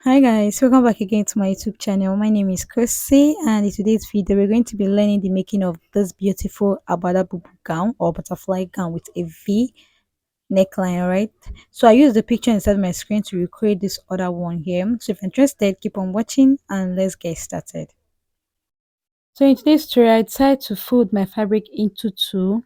Hi guys, welcome back again to my YouTube channel. My name is Chrissy, and in today's video we're going to be learning the making of this beautiful Agbada Bubu gown or butterfly gown with a V neckline. Alright, so I use the picture inside my screen to recreate this other one here. So if you're interested, keep on watching and let's get started. So in today's tutorial, I decided to fold my fabric into two.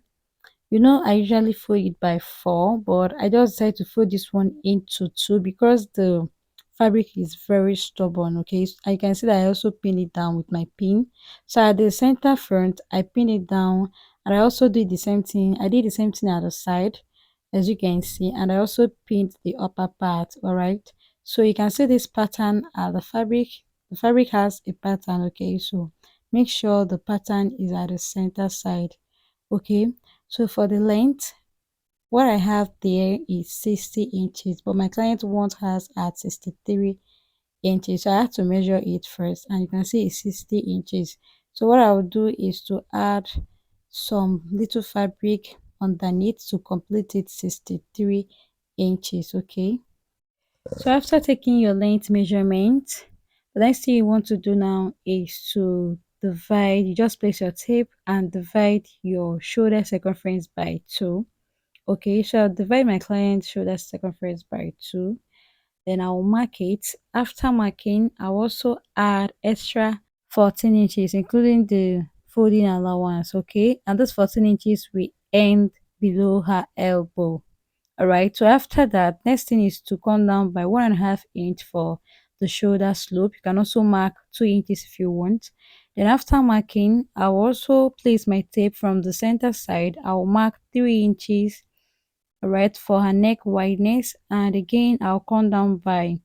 I usually fold it by four, but I just decided to fold this one into two because the fabric is very stubborn. Okay, so I can see that I also pin it down with my pin. So at the center front, I pin it down, and I also did the same thing. I did the same thing at the side, as you can see, and I also pinned the upper part. All right, so you can see this pattern at the fabric. The fabric has a pattern. Okay, so make sure the pattern is at the center side. Okay, so for the length, what I have there is 60 inches, but my client wants hers at 63 inches. So I have to measure it first, and you can see it's 60 inches. So what I will do is to add some little fabric underneath to complete it 63 inches. Okay, so after taking your length measurement, the next thing you want to do now is to divide. You just place your tape and divide your shoulder circumference by two. Okay, so I'll divide my client's shoulder circumference by two. Then I'll mark it. After marking, I'll also add extra 14 inches, including the folding allowance. Okay, and this 14 inches will end below her elbow. All right, so after that, next thing is to come down by 1.5 inch for the shoulder slope. You can also mark 2 inches if you want. Then after marking, I'll also place my tape from the center side. I'll mark 3 inches, all right, for her neck wideness, and again I'll come down by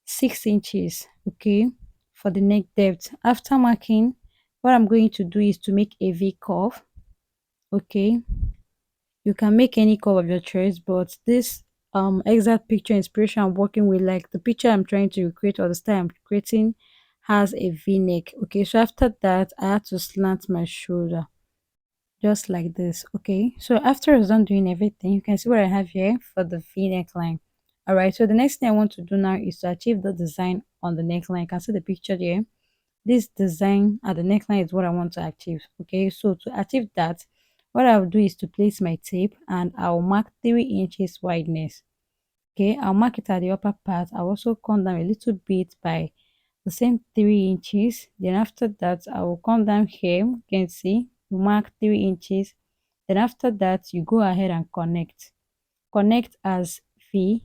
6 inches, okay, for the neck depth. After marking, what I'm going to do is to make a V curve. Okay, you can make any curve of your choice, but this exact picture inspiration I'm working with, like the picture I'm trying to recreate or the style I'm creating, has a V neck. Okay, so after that I had to slant my shoulder just like this. Okay, so after I was done doing everything, you can see what I have here for the V neckline. All right, so the next thing I want to do now is to achieve the design on the neckline. You can see the picture here. This design at the neckline is what I want to achieve. Okay, so to achieve that, what I'll do is to place my tape and I'll mark 3 inches wideness. Okay, I'll mark it at the upper part. I'll also come down a little bit by the same 3 inches. Then after that, I will come down here. You can see you mark 3 inches. Then after that, you go ahead and connect as V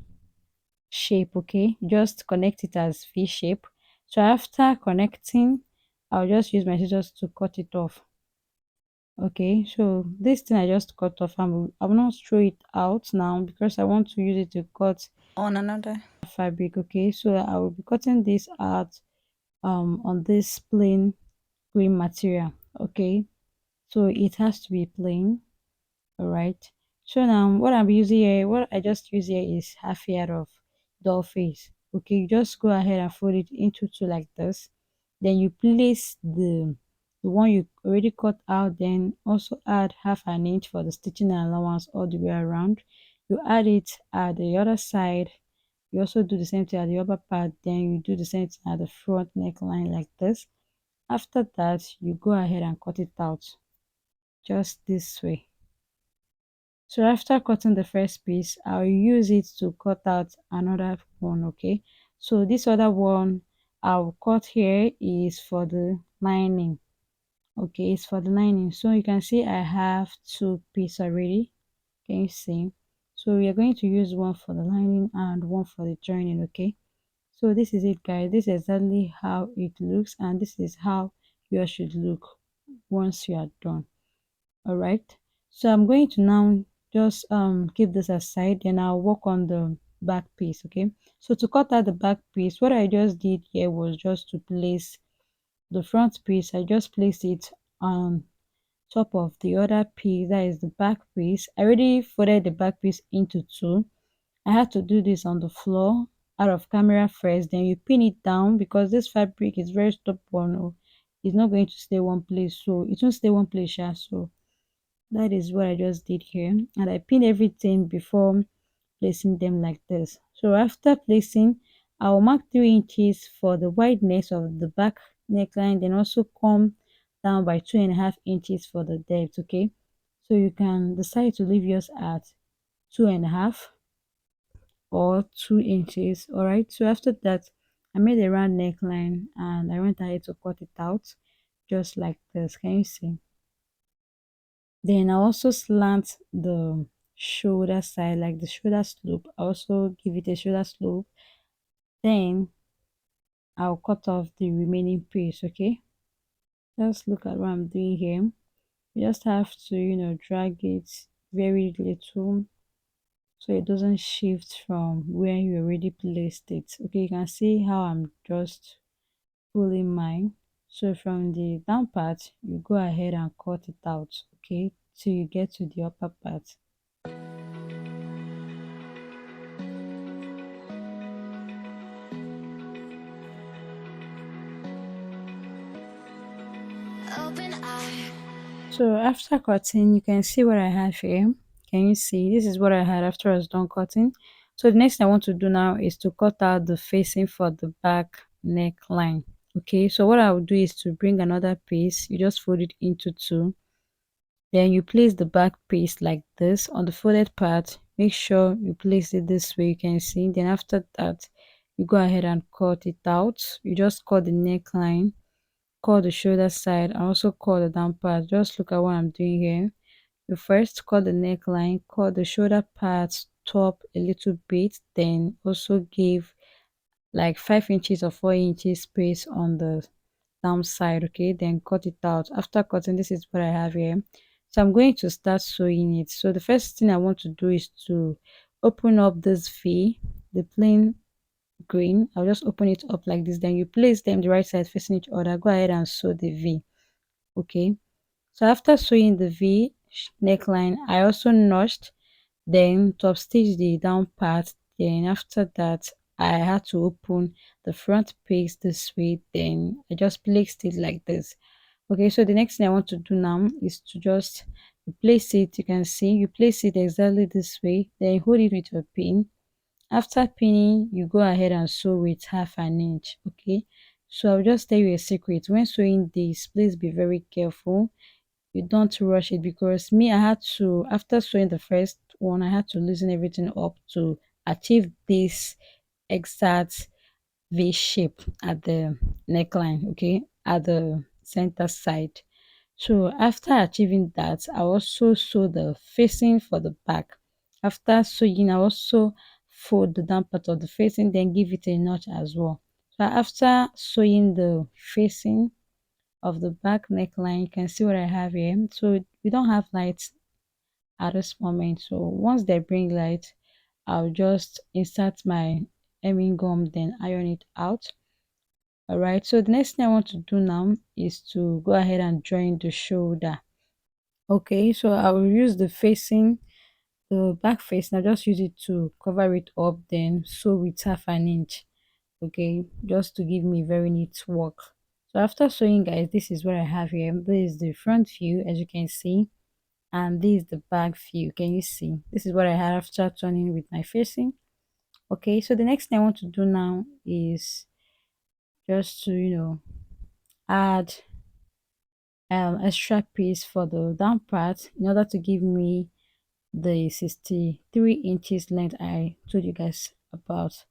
shape. Okay, just connect it as V shape. So after connecting, I'll just use my scissors to cut it off. Okay, so this thing I just cut off, I will not throw it out now because I want to use it to cut On another. fabric. Okay, so I will be cutting this out on this plain green material. Okay, so it has to be plain. All right, so now what I'm using here, what I just use here is half yard of doll face. Okay, you just go ahead and fold it into two like this. Then you place the one you already cut out, then also add half an inch for the stitching allowance all the way around. You add it at the other side. You also do the same thing at the upper part, then you do the same thing at the front neckline like this. After that, you go ahead and cut it out just this way. So after cutting the first piece, I'll use it to cut out another one. Okay, so this other one I'll cut here is for the lining. Okay, it's for the lining. So you can see I have two pieces already. Can you see? So we are going to use one for the lining and one for the joining. Okay, so this is it, guys. This is exactly how it looks, and this is how yours should look once you are done. All right, so I'm going to now just keep this aside, and I'll work on the back piece. Okay, so to cut out the back piece, what I just did here was just to place the front piece. I just placed it on top of the other piece, that is the back piece. I already folded the back piece into two. I had to do this on the floor out of camera first, then you pin it down because this fabric is very stubborn. It's not going to stay one place, so it won't stay one place. Yeah, so that is what I just did here, and I pin everything before placing them like this. So after placing, I'll mark 3 inches for the wideness of the back neckline, then also come down by 2.5 inches for the depth. Okay, so you can decide to leave yours at 2.5 or 2 inches. All right, so after that, I made a round neckline and I went ahead to cut it out just like this. Can you see? Then I also slant the shoulder side, like the shoulder slope. I also give it a shoulder slope. Then I'll cut off the remaining piece. Okay, just look at what I'm doing here. You just have to, drag it very little so it doesn't shift from where you already placed it. Okay, you can see how I'm just pulling mine. So from the down part, you go ahead and cut it out. Okay, till you get to the upper part. Open eye. So after cutting, you can see what I have here. Can you see? This is what I had after I was done cutting. So the next thing I want to do now is to cut out the facing for the back neckline. Okay, so what I will do is to bring another piece. You just fold it into two. Then you place the back piece like this on the folded part. Make sure you place it this way, you can see. Then after that, you go ahead and cut it out. You just cut the neckline, cut the shoulder side, and also cut the down part. Just look at what I'm doing here. You first cut the neckline, cut the shoulder part top a little bit, then also give like 5 inches or 4 inches space on the down side. Okay, then cut it out. After cutting, this is what I have here. So I'm going to start sewing it. So the first thing I want to do is to open up this V, the plain green. I'll just open it up like this. Then you place them the right side facing each other. Go ahead and sew the V. Okay, so after sewing the V neckline, I also notched, then top stitch the down part. Then after that, I had to open the front piece this way. Then I just placed it like this. Okay, so the next thing I want to do now is to just place it. You can see you place it exactly this way, then you hold it with your pin. After pinning, you go ahead and sew with 1/2 inch. Okay, so I'll just tell you a secret. When sewing this, please be very careful. You don't rush it, because me, I had to, after sewing the first one, I had to loosen everything up to achieve this exact V shape at the neckline. Okay, at the center side. So after achieving that, I also sew the facing for the back. After sewing, I also fold the down part of the facing, then give it a notch as well. So after sewing the facing of the back neckline, you can see what I have here. So we don't have lights at this moment. So once they bring light, I'll just insert my hemming gum, then iron it out. All right, so the next thing I want to do now is to go ahead and join the shoulder. Okay, so I will use the facing, the back face, now just use it to cover it up, then sew with 1/2 inch. Okay, just to give me very neat work. So after sewing, guys, this is what I have here. This is the front view, as you can see, and this is the back view. Can you see? This is what I had after turning with my facing. Okay, so the next thing I want to do now is just to, add extra piece for the down part in order to give me the 63 inches length I told you guys about.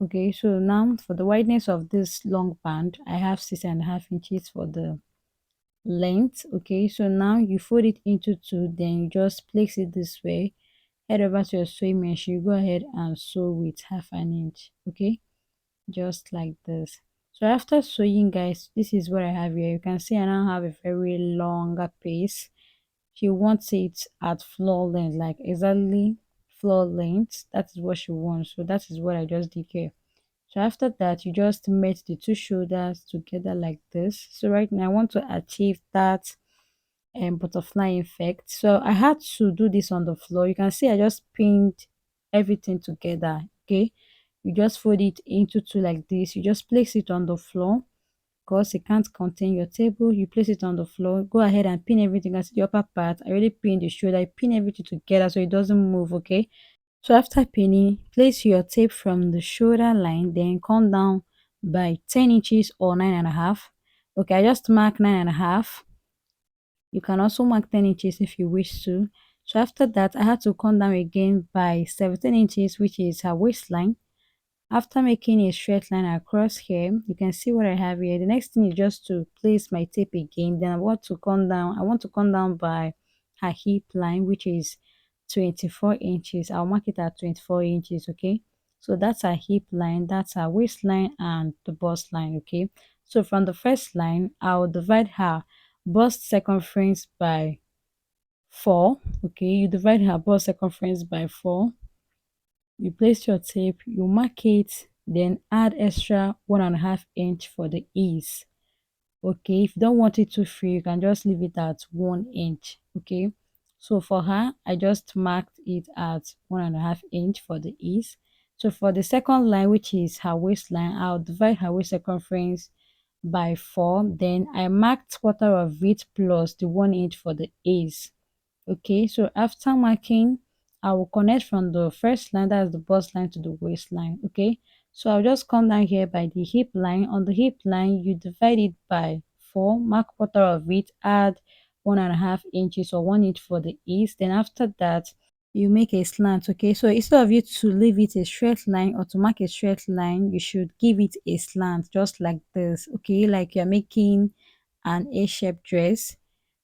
Okay, so now for the wideness of this long band, I have 6.5 inches for the length. Okay, so now you fold it into two, then you just place it this way, head over to your sewing machine, go ahead and sew with 1/2 inch. Okay, just like this. So after sewing, guys, this is what I have here. You can see I now have a very longer piece. She wants it at floor length, like exactly floor length. That is what she wants. So that is what I just did here. So after that, you just mate the two shoulders together like this. So right now I want to achieve that butterfly effect. So I had to do this on the floor. You can see I just pinned everything together. Okay, you just fold it into two like this. You just place it on the floor because it can't contain your table. You place it on the floor, go ahead and pin everything. As the upper part, I already pinned the shoulder, I pin everything together so it doesn't move. Okay, So after pinning, place your tape from the shoulder line, then come down by 10 inches or 9.5. Okay, I just mark 9.5. You can also mark 10 inches if you wish to. So after that, I had to come down again by 17 inches, which is her waistline. After making a straight line across here, you can see what I have here. The next thing is just to place my tape again. Then I want to come down by her hip line, which is 24 inches. I'll mark it at 24 inches, okay? So that's her hip line, that's her waistline and the bust line, okay? So from the first line, I'll divide her bust circumference by 4, okay? You divide her bust circumference by 4. You place your tape, you mark it, then add extra 1.5 inch for the ease. Okay, if you don't want it too free, you can just leave it at 1 inch. Okay, so for her, I just marked it at 1.5 inch for the ease. So for the second line, which is her waistline, I'll divide her waist circumference by 4. Then I marked quarter of it plus the 1 inch for the ease. Okay, so after marking, I will connect from the first line, that's the bust line, to the waistline. Okay, so I'll just come down here by the hip line. On the hip line, you divide it by 4, mark quarter of it, add 1.5 inches or 1 inch for the ease. Then after that, you make a slant. Okay, so instead of you to leave it a straight line or to mark a straight line, you should give it a slant, just like this. Okay, like you're making an A-shaped dress.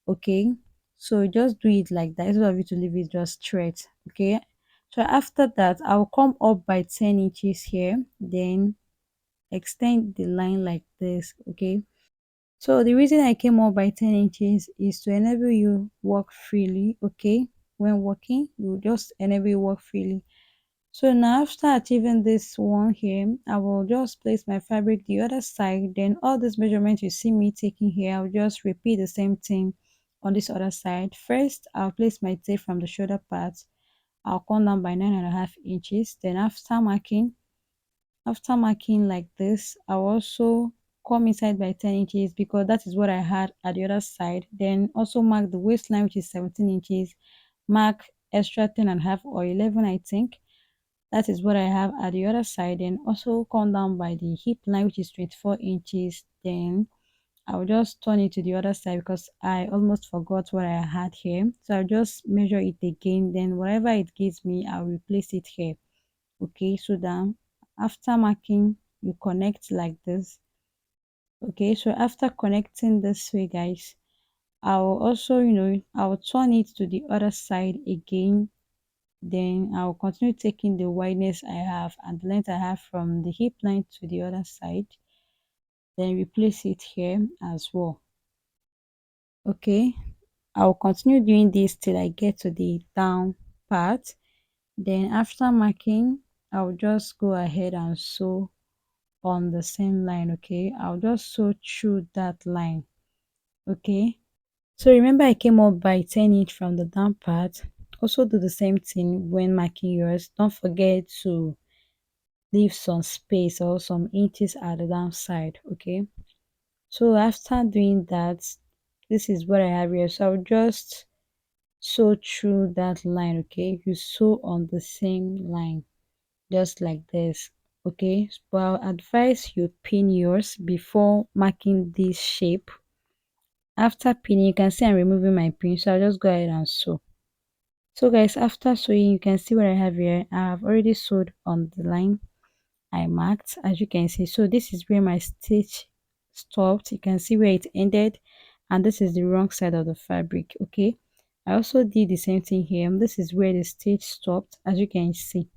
Okay, so just do it like that instead of you to leave it just straight. Okay, so after that, I'll come up by 10 inches here, then extend the line like this. Okay, so the reason I came up by 10 inches is to enable you walk freely. Okay, when walking, you just enable you walk freely. So now after achieving this one here, I will just place my fabric the other side. Then all these measurements you see me taking here, I'll just repeat the same thing on this other side. First, I'll place my tape from the shoulder part. I'll come down by 9.5 inches. Then after marking like this, I'll also come inside by 10 inches because that is what I had at the other side. Then also mark the waistline, which is 17 inches. Mark extra 10.5 or 11, I think. That is what I have at the other side. And also come down by the hip line, which is 24 inches. Then I'll just turn it to the other side because I almost forgot what I had here. So I'll just measure it again. Then whatever it gives me, I'll replace it here. Okay, so then after marking, you connect like this. Okay, so after connecting this way, guys, I'll also, I'll turn it to the other side again. Then I'll continue taking the wideness I have and the length I have from the hip line to the other side, then replace it here as well. Okay, I'll continue doing this till I get to the down part. Then after marking, I'll just go ahead and sew on the same line. Okay, I'll just sew through that line. Okay, so remember I came up by 10 inch from the down part. Also do the same thing when marking yours. Don't forget to leave some space or some inches at the downside. Okay, so after doing that, this is what I have here. So I'll just sew through that line. Okay, you sew on the same line just like this. Okay, but I'll advise you pin yours before marking this shape. After pinning, you can see I'm removing my pin, so I'll just go ahead and sew. So guys, after sewing, you can see what I have here. I have already sewed on the line I marked, as you can see. So this is where my stitch stopped. You can see where it ended, and this is the wrong side of the fabric. Okay, I also did the same thing here. This is where the stitch stopped, as you can see.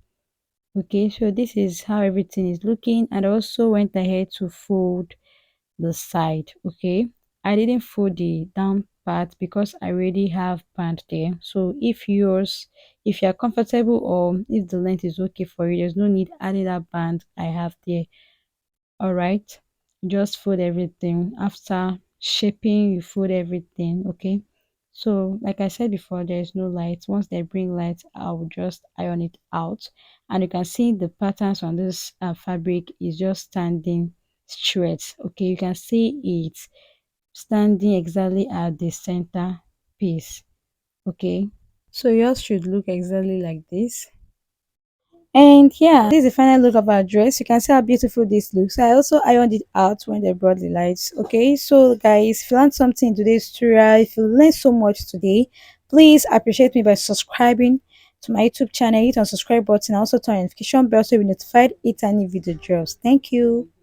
Okay, so this is how everything is looking, and I also went ahead to fold the side. Okay, I didn't fold the down part because I already have band there. So if you're comfortable or if the length is okay for you, there's no need adding that band I have there. All right, just fold everything. After shaping, you fold everything. Okay, so like I said before, there is no light. Once they bring light, I will just iron it out, and you can see the patterns on this fabric is just standing straight. Okay, you can see it standing exactly at the center piece. Okay, so yours should look exactly like this. And yeah, this is the final look of our dress. You can see how beautiful this looks. I also ironed it out when they brought the lights. Okay, so guys, if you learned something in today's tutorial, if you learned so much today, please appreciate me by subscribing to my YouTube channel. Hit on subscribe button. Also turn on notification bell so you'll be notified each any video drops. Thank you.